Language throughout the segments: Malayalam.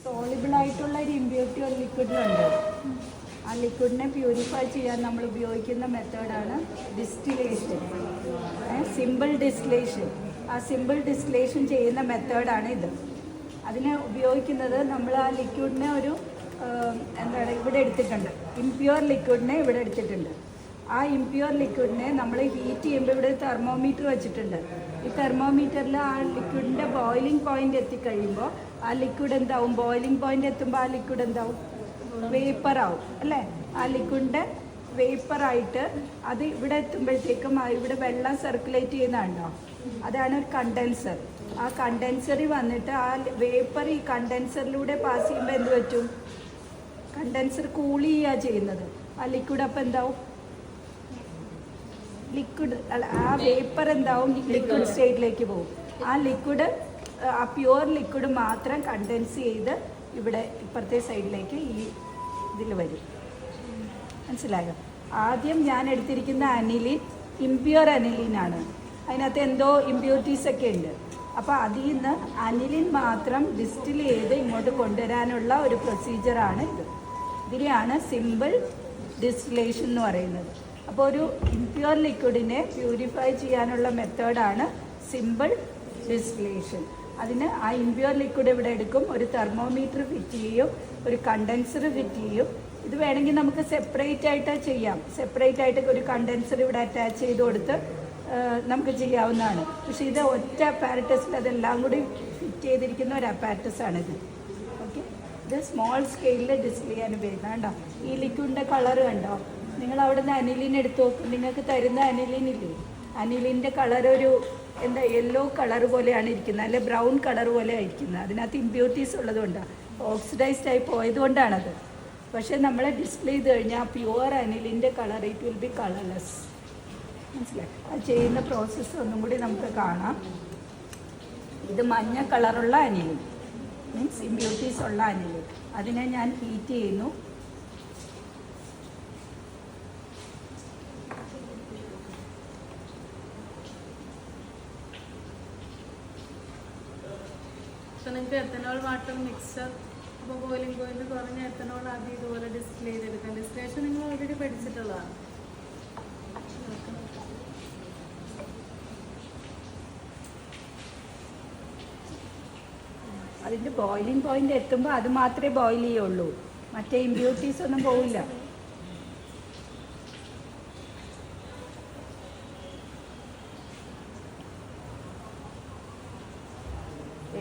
സോളിബിൾ ആയിട്ടുള്ള ഒരു ഇമ്പ്യൂരിറ്റി ഒരു ലിക്വിഡിലുണ്ട്. ആ ലിക്വിഡിനെ പ്യൂരിഫൈ ചെയ്യാൻ നമ്മൾ ഉപയോഗിക്കുന്ന മെത്തേഡാണ് ഡിസ്റ്റിലേഷൻ, സിമ്പിൾ ഡിസ്റ്റിലേഷൻ. ആ സിമ്പിൾ ഡിസ്റ്റിലേഷൻ ചെയ്യുന്ന മെത്തേഡാണ് ഇത്. അതിന് ഉപയോഗിക്കുന്നത് നമ്മൾ ആ ലിക്വിഡിനെ ഒരു എന്താണ് ഇവിടെ എടുത്തിട്ടുണ്ട്, ഇംപ്യൂർ ലിക്വിഡിനെ ഇവിടെ എടുത്തിട്ടുണ്ട്. ആ ഇംപ്യൂർ ലിക്വിഡിനെ നമ്മൾ ഹീറ്റ് ചെയ്യുമ്പോൾ ഇവിടെ തെർമോമീറ്റർ വെച്ചിട്ടുണ്ട്. ഈ തെർമോമീറ്ററിൽ ആ ലിക്വിഡിൻ്റെ ബോയിലിംഗ് പോയിന്റ് എത്തിക്കഴിയുമ്പോൾ ആ ലിക്വിഡ് എന്താവും, ബോയിലിംഗ് പോയിന്റ് എത്തുമ്പോൾ ആ ലിക്വിഡ് എന്താവും, വേപ്പറാവും അല്ലേ. ആ ലിക്വിഡിൻ്റെ വേപ്പറായിട്ട് അത് ഇവിടെ എത്തുമ്പോഴത്തേക്കും ഇവിടെ വെള്ളം സർക്കുലേറ്റ് ചെയ്യുന്നുണ്ടോ, അതാണ് ഒരു കണ്ടൻസർ. ആ കണ്ടൻസറിൽ വന്നിട്ട് ആ വേപ്പർ ഈ കണ്ടൻസറിലൂടെ പാസ് ചെയ്യുമ്പോൾ എന്ത് പറ്റും, കണ്ടൻസർ കൂൾ ചെയ്യുക ചെയ്യുന്നത്. ആ ലിക്വിഡ് അപ്പം എന്താവും, ലിക്വിഡ് അല്ല, ആ വേപ്പർ എന്താവും, ലിക്വിഡ് സ്റ്റേറ്റിലേക്ക് പോകും. ആ ലിക്വിഡ്, ആ പ്യുവർ ലിക്വിഡ് മാത്രം കണ്ടൻസ് ചെയ്ത് ഇവിടെ ഇപ്പുറത്തെ സൈഡിലേക്ക് ഈ ഇതിൽ വരും. മനസ്സിലായോ? ആദ്യം ഞാൻ എടുത്തിരിക്കുന്ന അനിലിൻ ഇംപ്യൂർ അനിലിനാണ്. അതിനകത്ത് എന്തോ ഇമ്പ്യൂരിറ്റീസ് ഒക്കെ ഉണ്ട്. അപ്പോൾ അതിൽ നിന്ന് അനിലിൻ മാത്രം ഡിസ്റ്റിൽ ചെയ്ത് ഇങ്ങോട്ട് കൊണ്ടുവരാനുള്ള ഒരു പ്രൊസീജിയറാണ് ഇത്. ഇതിനെയാണ് സിമ്പിൾ ഡിസ്റ്റിലേഷൻ എന്ന് പറയുന്നത്. അപ്പോൾ ഒരു ഇംപ്യൂർ ലിക്വിഡിനെ പ്യൂരിഫൈ ചെയ്യാനുള്ള മെത്തേഡാണ് സിമ്പിൾ ഡിസ്റ്റിലേഷൻ. അതിന് ആ ഇംപ്യൂർ ലിക്വിഡ് ഇവിടെ എടുക്കും, ഒരു തെർമോമീറ്റർ ഫിറ്റ് ചെയ്യും, ഒരു കണ്ടൻസർ ഫിറ്റ് ചെയ്യും. ഇത് വേണമെങ്കിൽ നമുക്ക് സെപ്പറേറ്റ് ആയിട്ട് ചെയ്യാം. സെപ്പറേറ്റ് ആയിട്ട് ഒരു കണ്ടൻസർ ഇവിടെ അറ്റാച്ച് ചെയ്ത് കൊടുത്ത് നമുക്ക് ചെയ്യാവുന്നതാണ്. പക്ഷേ ഇത് ഒറ്റ അപ്പാരറ്റസിൽ അതെല്ലാം കൂടി ഫിറ്റ് ചെയ്തിരിക്കുന്ന ഒരു അപ്പാരറ്റസാണിത്. ഓക്കെ, ഇത് സ്മോൾ സ്കെയിലിൽ ഡിസ്പ്ലേ ചെയ്യാൻ ഉപയോഗിക്കണം. കണ്ടോ ഈ ലിക്വിഡിൻ്റെ കളർ കണ്ടോ? നിങ്ങൾ അവിടെ നിന്ന് അനിലിൻ എടുത്ത് നോക്കും, നിങ്ങൾക്ക് തരുന്ന അനിലിനില്ലേ, അനിലിൻ്റെ കളർ ഒരു എന്താ യെല്ലോ കളർ പോലെയാണ് ഇരിക്കുന്നത്, അല്ലെ ബ്രൗൺ കളർ പോലെ ഇരിക്കുന്നത്. അതിനകത്ത് ഇമ്പ്യൂരിറ്റീസ് ഉള്ളതുകൊണ്ടാണ്, ഓക്സിഡൈസ്ഡ് ആയി പോയതുകൊണ്ടാണത്. പക്ഷേ നമ്മൾ ഡിസ്പ്ലേ ചെയ്ത് കഴിഞ്ഞാൽ പ്യുവർ അനിലിൻ്റെ colour it will be colourless. മനസ്സിലായി? അത് ചെയ്യുന്ന പ്രോസസ്സ് ഒന്നും കൂടി നമുക്ക് കാണാം. ഇത് മഞ്ഞ കളറുള്ള അനിലിൻ, മീൻസ് ഇമ്പ്യൂരിറ്റീസ് ഉള്ള അനിലിൻ. അതിനെ ഞാൻ ഹീറ്റ് ചെയ്യുന്നു. നിങ്ങൾക്ക് എത്തനോൾ വാട്ടർ മിക്സർ, അപ്പോൾ ബോയിലിംഗ് പോയിന്റ് കുറഞ്ഞ എത്തനോൾ ആദ്യം ഇതുപോലെ ഡിസ്പ്ലേ ചെയ്തെടുക്കാം. ഡിസ്പ്ലേഷൻ നിങ്ങൾ ഓൾറെഡി പഠിച്ചിട്ടുള്ളതാണ്. അതിൻ്റെ ബോയിലിംഗ് പോയിന്റ് എത്തുമ്പോൾ അത് മാത്രമേ ബോയിൽ ചെയ്യുള്ളൂ, മറ്റേ ഇമ്പ്യൂരിറ്റീസ് ഒന്നും പോവില്ല.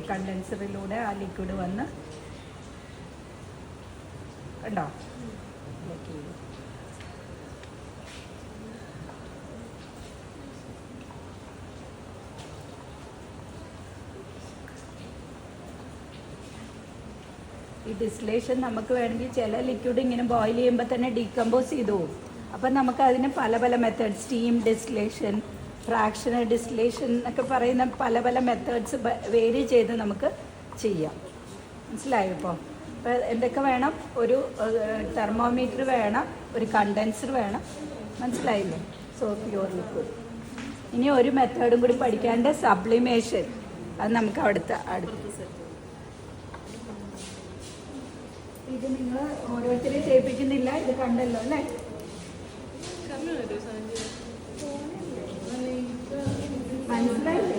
കണ്ടൻസറിലൂടെ ആ ലിക്വിഡ് വന്ന് കണ്ടോ ഈ ഡിസ്റ്റിലേഷൻ നമുക്ക് വേണമെങ്കിൽ ചില ലിക്വിഡ് ഇങ്ങനെ ബോയിൽ ചെയ്യുമ്പോൾ തന്നെ ഡീകമ്പോസ് ചെയ്തു പോകും. അപ്പം നമുക്ക് അതിന് പല പല method, steam distillation, fractional distillation എന്നൊക്കെ പറയുന്ന പല പല മെത്തേഡ്സ് വേരി ചെയ്ത് നമുക്ക് ചെയ്യാം. മനസ്സിലായോ? ഇപ്പോൾ എന്തൊക്കെ വേണം, ഒരു തെർമോമീറ്റർ വേണം, ഒരു കണ്ടൻസർ വേണം. മനസ്സിലായില്ലേ? So pure liquid. ഇനി ഒരു മെത്തേഡും കൂടി പഠിക്കാണ്ട്, സബ്ലിമേഷൻ. അത് നമുക്ക് അടുത്ത ഇത് നിങ്ങൾ ഓരോരുത്തരെയും ചെയ്യിപ്പിക്കുന്നില്ല, ഇത് കണ്ടല്ലോ അല്ലേ? മനസ്സിലായില്ലേ?